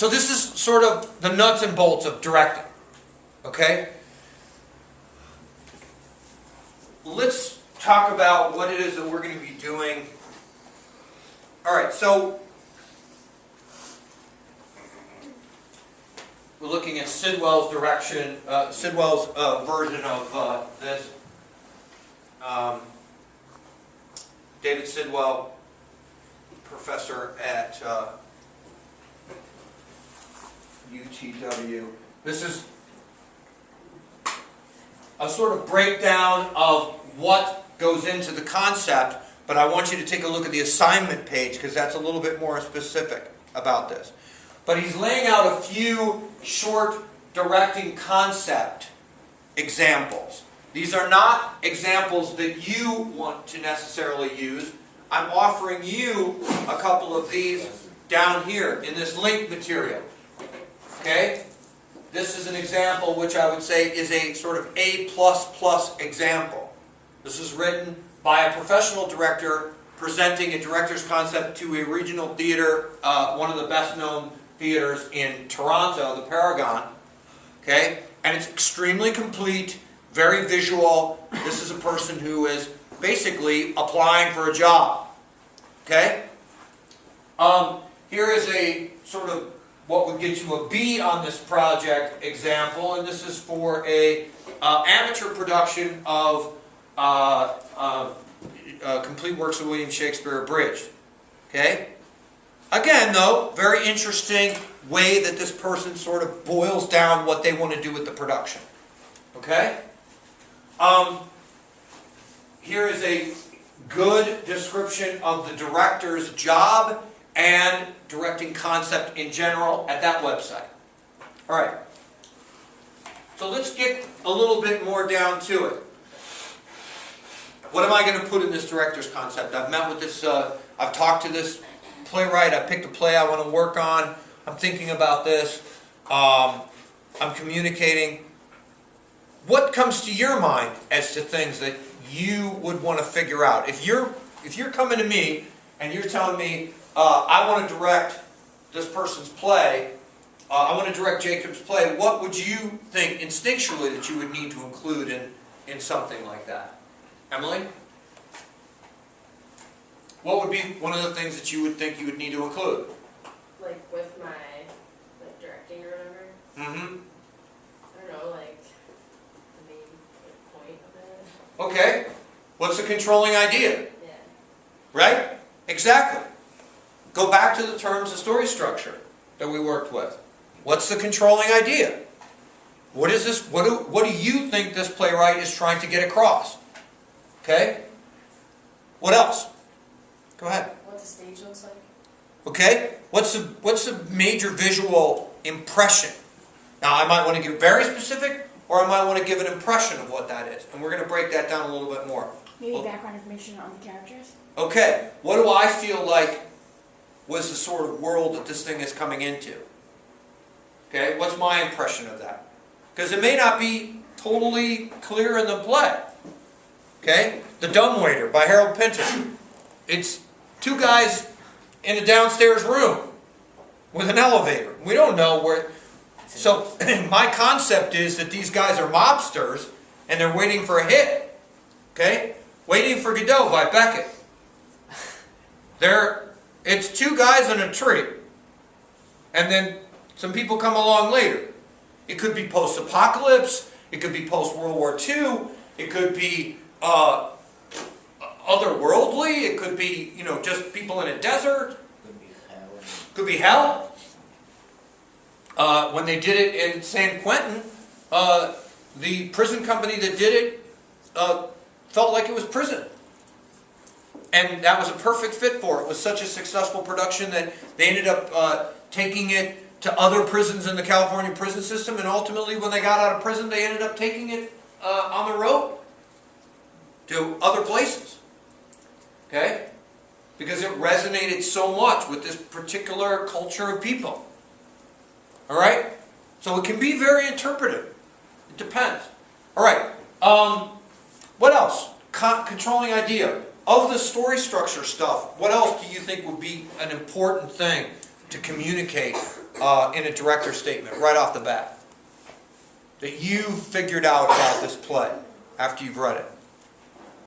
So this is sort of the nuts and bolts of directing. Okay? Let's talk about what it is that we're going to be doing. Alright, so we're looking at Sidwell's direction, Sidwell's version of this. David Sidwell, professor at UTW. This is a sort of breakdown of what goes into the concept, but I want you to take a look at the assignment page because that's a little bit more specific about this. But he's laying out a few short directing concept examples. These are not examples that you want to necessarily use. I'm offering you a couple of these down here in this link material. Okay? This is an example which I would say is a sort of A++ example. This is written by a professional director presenting a director's concept to a regional theater, one of the best known theaters in Toronto, the Paragon. Okay? And it's extremely complete, very visual. This is a person who is basically applying for a job. Okay? Here is a sort of what would get you a B on this project example, and this is for a amateur production of Complete Works of William Shakespeare Abridged. Okay? Again, though, very interesting way that this person sort of boils down what they want to do with the production. Okay? Here is a good description of the director's job and directing concept in general at that website. Alright. So let's get a little bit more down to it. What am I going to put in this director's concept? I've met with this, I've talked to this playwright, I picked a play I want to work on, I'm thinking about this, I'm communicating. What comes to your mind as to things that you would want to figure out? If you're coming to me and you're telling me, I want to direct this person's play, I want to direct Jacob's play, what would you think instinctually that you would need to include in something like that? Emily? What would be one of the things that you would think you would need to include? Like with my directing or whatever? Mm-hmm. I don't know, like the main point of it. Okay. What's the controlling idea? Yeah. Right? Exactly. Go back to the terms of story structure that we worked with. What's the controlling idea? What is this? What do you think this playwright is trying to get across? Okay? What else? Go ahead. What the stage looks like. Okay? What's the major visual impression? Now, I might want to get very specific, or I might want to give an impression of what that is. And we're going to break that down a little bit more. Maybe background information on the characters? Okay, what do I feel like was the sort of world that this thing is coming into? Okay, what's my impression of that? Because it may not be totally clear in the play. Okay, The Dumbwaiter by Harold Pinter. It's two guys in a downstairs room with an elevator. We don't know where... So, my concept is that these guys are mobsters and they're waiting for a hit. Okay? Waiting for Godot by Beckett. It's two guys in a tree. And then some people come along later. It could be post-apocalypse. It could be post-World War II. It could be otherworldly. It could be, just people in a desert. Could be hell. When they did it in San Quentin, the prison company that did it felt like it was prison. And that was a perfect fit for it. It was such a successful production that they ended up taking it to other prisons in the California prison system, and ultimately when they got out of prison, they ended up taking it on the road to other places. Okay? Because it resonated so much with this particular culture of people. Alright? So it can be very interpretive. It depends. Alright. What else? Controlling idea. Of the story structure stuff, what else do you think would be an important thing to communicate in a director's statement right off the bat that you figured out about this play after you've read it?